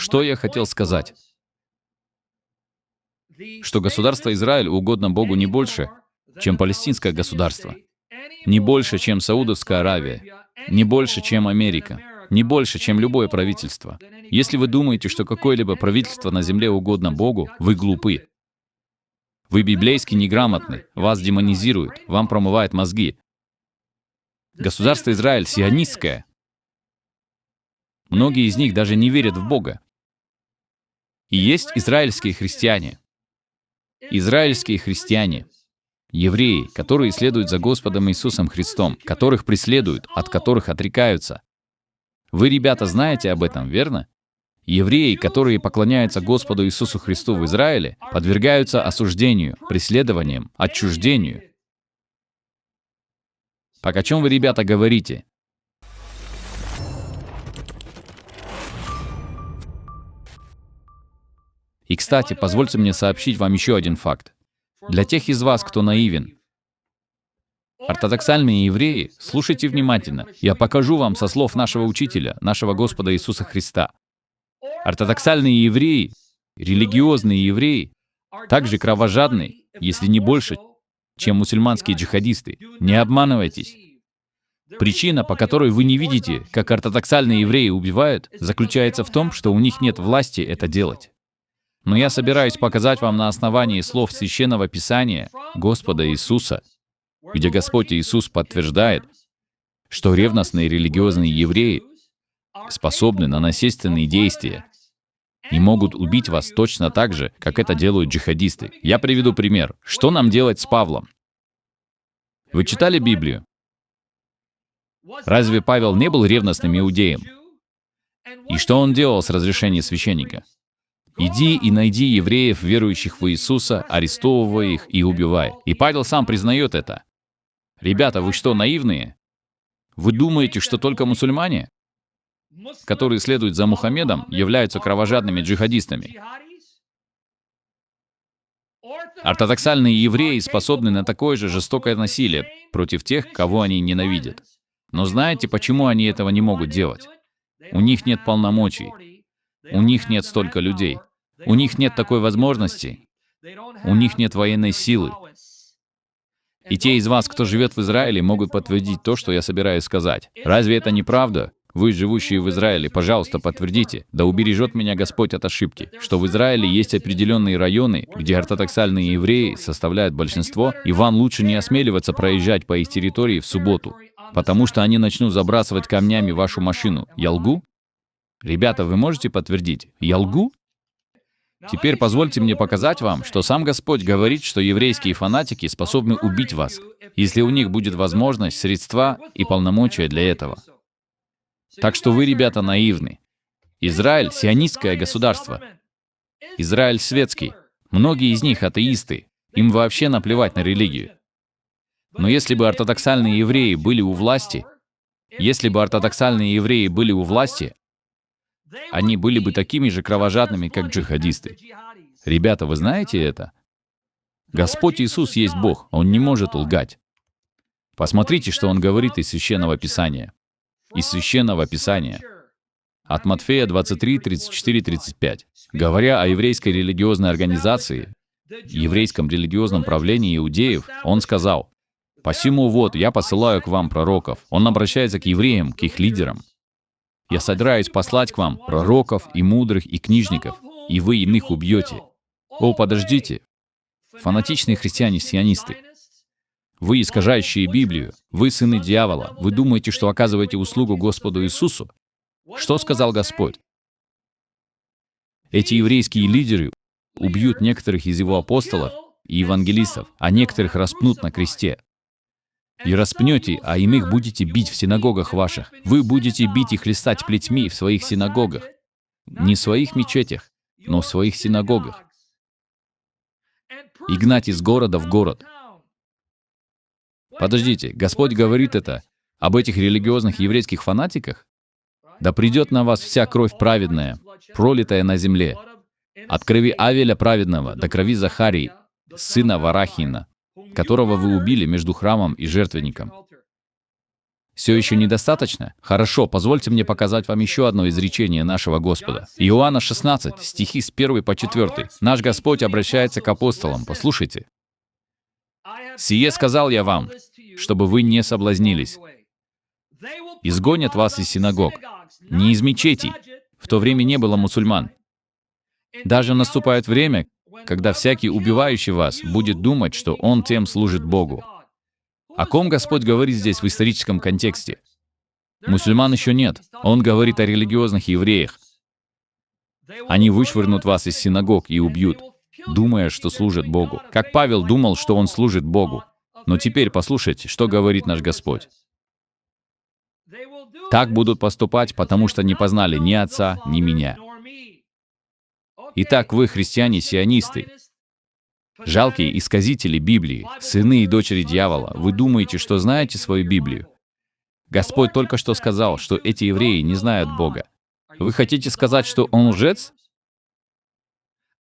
Что я хотел сказать? Что государство Израиль угодно Богу не больше, чем палестинское государство, не больше, чем Саудовская Аравия, не больше, чем Америка, не больше, чем любое правительство. Если вы думаете, что какое-либо правительство на земле угодно Богу, вы глупы. Вы библейски неграмотны, вас демонизируют, вам промывают мозги. Государство Израиль сионистское. Многие из них даже не верят в Бога. И есть израильские христиане. Израильские христиане. Евреи, которые следуют за Господом Иисусом Христом, которых преследуют, от которых отрекаются. Вы, ребята, знаете об этом, верно? Евреи, которые поклоняются Господу Иисусу Христу в Израиле, подвергаются осуждению, преследованиям, отчуждению. Так о чем вы, ребята, говорите? И, кстати, позвольте мне сообщить вам еще один факт. Для тех из вас, кто наивен, ортодоксальные евреи, слушайте внимательно. Я покажу вам со слов нашего учителя, нашего Господа Иисуса Христа. Ортодоксальные евреи, религиозные евреи, также кровожадны, если не больше, чем мусульманские джихадисты. Не обманывайтесь. Причина, по которой вы не видите, как ортодоксальные евреи убивают, заключается в том, что у них нет власти это делать. Но я собираюсь показать вам на основании слов Священного Писания Господа Иисуса, где Господь Иисус подтверждает, что ревностные религиозные евреи способны на насильственные действия и могут убить вас точно так же, как это делают джихадисты. Я приведу пример. Что нам делать с Павлом? Вы читали Библию? Разве Павел не был ревностным иудеем? И что он делал с разрешения священника? «Иди и найди евреев, верующих в Иисуса, арестовывай их и убивай». И Павел сам признает это. Ребята, вы что, наивные? Вы думаете, что только мусульмане, которые следуют за Мухаммедом, являются кровожадными джихадистами? Ортодоксальные евреи способны на такое же жестокое насилие против тех, кого они ненавидят. Но знаете, почему они этого не могут делать? У них нет полномочий. У них нет столько людей. У них нет такой возможности. У них нет военной силы. И те из вас, кто живет в Израиле, могут подтвердить то, что я собираюсь сказать. Разве это не правда? Вы, живущие в Израиле, пожалуйста, подтвердите. Да убережет меня Господь от ошибки, что в Израиле есть определенные районы, где ортодоксальные евреи составляют большинство, и вам лучше не осмеливаться проезжать по их территории в субботу, потому что они начнут забрасывать камнями вашу машину. Я лгу? Ребята, вы можете подтвердить? Я лгу? Теперь позвольте мне показать вам, что сам Господь говорит, что еврейские фанатики способны убить вас, если у них будет возможность, средства и полномочия для этого. Так что вы, ребята, наивны. Израиль — сионистское государство. Израиль светский. Многие из них атеисты. Им вообще наплевать на религию. Но если бы ортодоксальные евреи были у власти, они были бы такими же кровожадными, как джихадисты. Ребята, вы знаете это? Господь Иисус есть Бог, Он не может лгать. Посмотрите, что Он говорит из Священного Писания. Из Священного Писания. От Матфея 23, 34, 35. Говоря о еврейской религиозной организации, еврейском религиозном правлении иудеев, Он сказал: «Посему вот, я посылаю к вам пророков». Он обращается к евреям, к их лидерам. «Я собираюсь послать к вам пророков и мудрых и книжников, и вы иных убьете». О, подождите. Фанатичные христиане-сионисты. Вы, искажающие Библию, вы сыны дьявола, вы думаете, что оказываете услугу Господу Иисусу? Что сказал Господь? Эти еврейские лидеры убьют некоторых из Его апостолов и евангелистов, а некоторых распнут на кресте. И распнете, а иных будете бить в синагогах ваших. Вы будете бить и хлестать плетьми в своих синагогах. Не в своих мечетях, но в своих синагогах. И гнать из города в город. Подождите, Господь говорит это об этих религиозных еврейских фанатиках? «Да придет на вас вся кровь праведная, пролитая на земле, от крови Авеля праведного до крови Захарии, сына Варахина, которого вы убили между храмом и жертвенником». Все еще недостаточно? Хорошо, позвольте мне показать вам еще одно изречение нашего Господа. Иоанна 16, стихи с 1 по 4. Наш Господь обращается к апостолам. Послушайте. «Сие сказал я вам, чтобы вы не соблазнились. Изгонят вас из синагог, не из мечетей». В то время не было мусульман. Даже наступает время, когда всякий убивающий вас будет думать, что он тем служит Богу. О ком Господь говорит здесь в историческом контексте? Мусульман еще нет. Он говорит о религиозных евреях. Они вышвырнут вас из синагог и убьют, думая, что служат Богу. Как Павел думал, что он служит Богу. Но теперь послушайте, что говорит наш Господь. «Так будут поступать, потому что не познали ни Отца, ни Меня». Итак, вы, христиане-сионисты, жалкие исказители Библии, сыны и дочери дьявола, вы думаете, что знаете свою Библию? Господь только что сказал, что эти евреи не знают Бога. Вы хотите сказать, что Он лжец?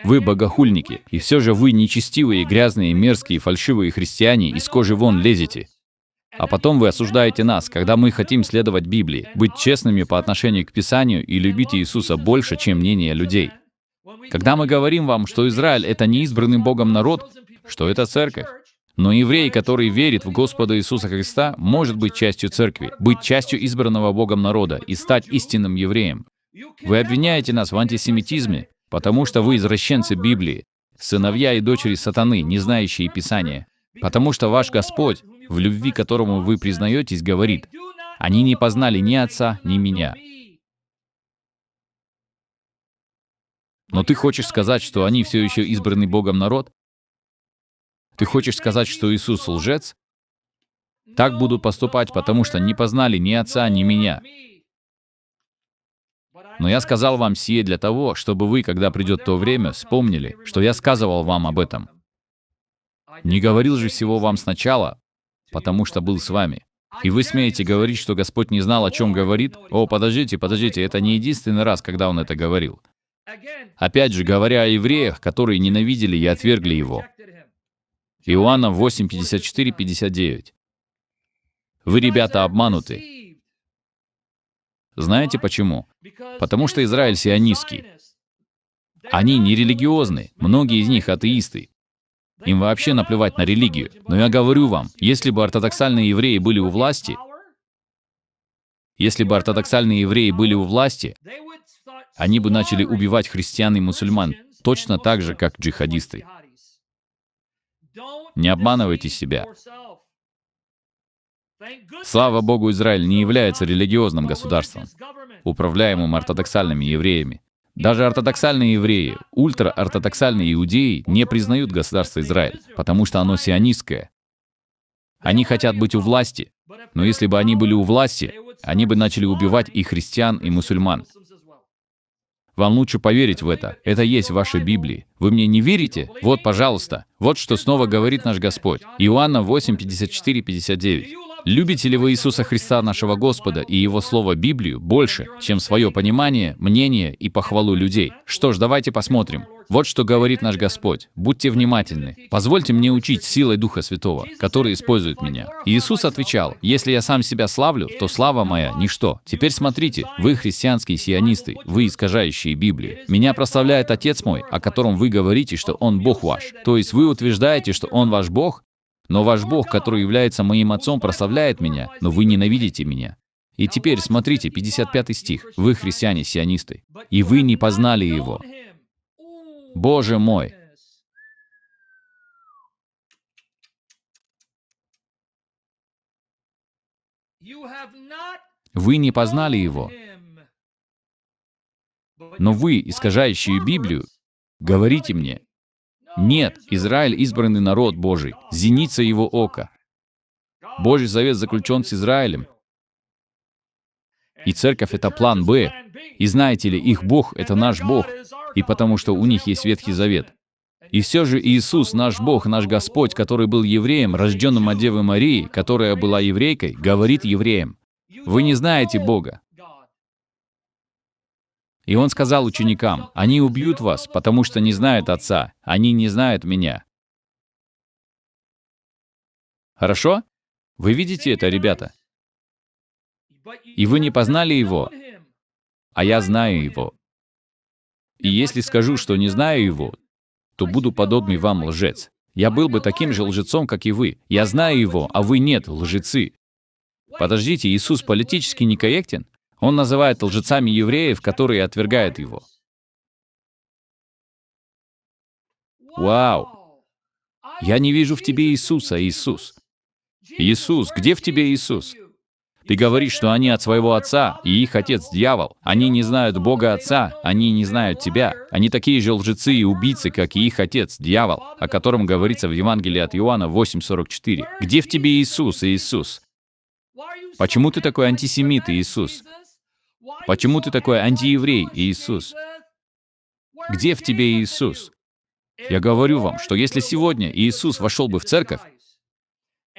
Вы богохульники, и все же вы нечестивые, грязные, мерзкие, фальшивые христиане, из кожи вон лезете. А потом вы осуждаете нас, когда мы хотим следовать Библии, быть честными по отношению к Писанию и любить Иисуса больше, чем мнение людей. Когда мы говорим вам, что Израиль — это не избранный Богом народ, что это церковь, но еврей, который верит в Господа Иисуса Христа, может быть частью церкви, быть частью избранного Богом народа и стать истинным евреем. Вы обвиняете нас в антисемитизме, потому что вы извращенцы Библии, сыновья и дочери сатаны, не знающие Писания. Потому что ваш Господь, в любви к которому вы признаетесь, говорит: «Они не познали ни Отца, ни Меня». Но ты хочешь сказать, что они все еще избранный Богом народ? Ты хочешь сказать, что Иисус лжец? Так будут поступать, потому что не познали ни Отца, ни Меня. Но я сказал вам сие для того, чтобы вы, когда придет то время, вспомнили, что я сказывал вам об этом. Не говорил же всего вам сначала, потому что был с вами. И вы смеете говорить, что Господь не знал, о чем говорит? О, подождите, это не единственный раз, когда Он это говорил. Опять же, говоря о евреях, которые ненавидели и отвергли Его. Иоанна 8, 54, 59. Вы, ребята, обмануты. Знаете почему? Потому что Израиль сионистский. Они не религиозны, многие из них атеисты. Им вообще наплевать на религию. Но я говорю вам, если бы ортодоксальные евреи были у власти, они бы начали убивать христиан и мусульман точно так же, как джихадисты. Не обманывайте себя. Слава Богу, Израиль не является религиозным государством, управляемым ортодоксальными евреями. Даже ортодоксальные евреи, ультраортодоксальные иудеи не признают государство Израиль, потому что оно сионистское. Они хотят быть у власти, но если бы они были у власти, они бы начали убивать и христиан, и мусульман. Вам лучше поверить в это. Это есть в вашей Библии. Вы мне не верите? Вот, пожалуйста. Вот что снова говорит наш Господь. Иоанна 8, 54, 59. Любите ли вы Иисуса Христа, нашего Господа, и Его Слово Библию больше, чем свое понимание, мнение и похвалу людей? Что ж, давайте посмотрим. Вот что говорит наш Господь. Будьте внимательны. Позвольте мне учить силой Духа Святого, который использует меня. Иисус отвечал: «Если я сам себя славлю, то слава моя — ничто». Теперь смотрите, вы христианские сионисты, вы искажающие Библию. Меня прославляет Отец мой, о котором вы говорите, что Он Бог ваш. То есть вы утверждаете, что Он ваш Бог, но ваш Бог, который является моим Отцом, прославляет меня, но вы ненавидите меня. И теперь смотрите, 55 стих. Вы христиане-сионисты, и вы не познали Его. Боже мой! Вы не познали Его. Но вы, искажающие Библию, говорите мне: нет, Израиль — избранный народ Божий, зеница Его ока. Божий завет заключен с Израилем. И церковь — это план Б. И знаете ли, их Бог — это наш Бог, и потому что у них есть Ветхий Завет. И все же Иисус, наш Бог, наш Господь, который был евреем, рожденным от Девы Марии, которая была еврейкой, говорит евреям: «Вы не знаете Бога». И Он сказал ученикам: «Они убьют вас, потому что не знают Отца, они не знают Меня». Хорошо? Вы видите это, ребята? И вы не познали Его, а я знаю Его. И если скажу, что не знаю Его, то буду подобный вам лжец. Я был бы таким же лжецом, как и вы. Я знаю Его, а вы нет, лжецы. Подождите, Иисус политически некорректен? Он называет лжецами евреев, которые отвергают Его. Вау! Я не вижу в тебе Иисуса, Иисус. Иисус, где в тебе Иисус? Ты говоришь, что они от своего отца, и их отец — дьявол. Они не знают Бога Отца, они не знают тебя. Они такие же лжецы и убийцы, как и их отец, дьявол, о котором говорится в Евангелии от Иоанна 8:44. Где в тебе Иисус, Иисус? Почему ты такой антисемит, Иисус? Почему ты такой антиеврей, Иисус? Где в тебе Иисус? Я говорю вам, что если сегодня Иисус вошел бы в церковь,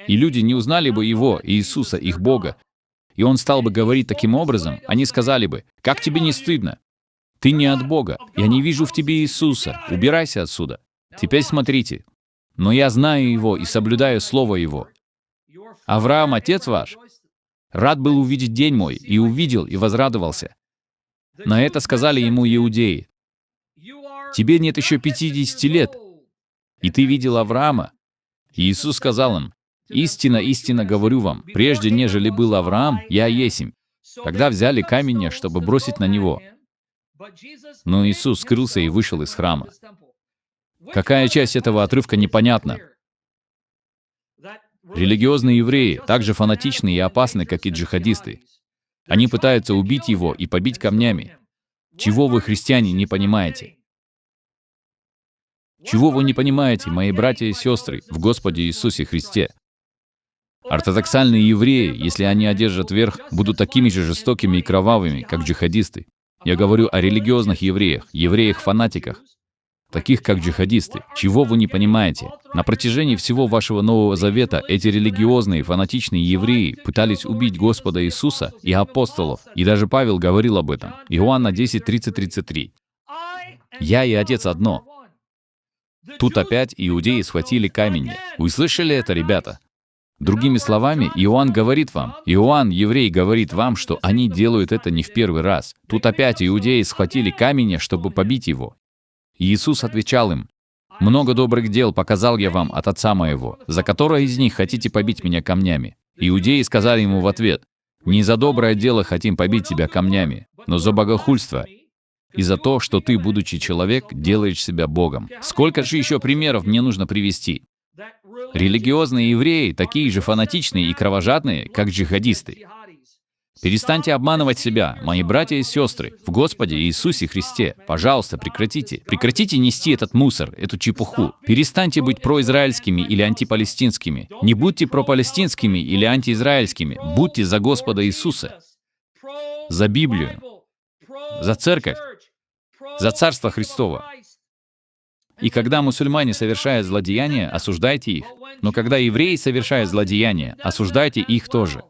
и люди не узнали бы Его, Иисуса, их Бога, и Он стал бы говорить таким образом, они сказали бы: «Как тебе не стыдно? Ты не от Бога. Я не вижу в тебе Иисуса. Убирайся отсюда». Теперь смотрите. «Но я знаю Его и соблюдаю Слово Его». Авраам, отец ваш, рад был увидеть день мой, и увидел, и возрадовался. На это сказали ему иудеи: «Тебе нет еще 50 лет, и ты видел Авраама». И Иисус сказал им: «Истинно, истинно говорю вам, прежде нежели был Авраам, я есмь». Тогда взяли камень, чтобы бросить на него. Но Иисус скрылся и вышел из храма. Какая часть этого отрывка непонятна? Религиозные евреи так же фанатичны и опасны, как и джихадисты. Они пытаются убить его и побить камнями. Чего вы, христиане, не понимаете? Чего вы не понимаете, мои братья и сестры, в Господе Иисусе Христе? Ортодоксальные евреи, если они одержат верх, будут такими же жестокими и кровавыми, как джихадисты. Я говорю о религиозных евреях, евреях-фанатиках, таких как джихадисты. Чего вы не понимаете? На протяжении всего вашего Нового Завета эти религиозные, фанатичные евреи пытались убить Господа Иисуса и апостолов, и даже Павел говорил об этом. Иоанна 10:30-33. «Я и Отец одно». Тут опять иудеи схватили камень. Вы слышали это, ребята? Другими словами, Иоанн говорит вам, Иоанн, еврей, говорит вам, что они делают это не в первый раз. Тут опять иудеи схватили камень, чтобы побить его. И Иисус отвечал им: «Много добрых дел показал я вам от Отца моего, за которое из них хотите побить меня камнями?» Иудеи сказали ему в ответ: «Не за доброе дело хотим побить тебя камнями, но за богохульство и за то, что ты, будучи человек, делаешь себя Богом». Сколько же еще примеров мне нужно привести? Религиозные евреи такие же фанатичные и кровожадные, как джихадисты. Перестаньте обманывать себя, мои братья и сестры, в Господе Иисусе Христе. Пожалуйста, прекратите. Прекратите нести этот мусор, эту чепуху. Перестаньте быть произраильскими или антипалестинскими. Не будьте пропалестинскими или антиизраильскими. Будьте за Господа Иисуса, за Библию, за церковь, за Царство Христово. И когда мусульмане совершают злодеяния, осуждайте их. Но когда евреи совершают злодеяния, осуждайте их тоже.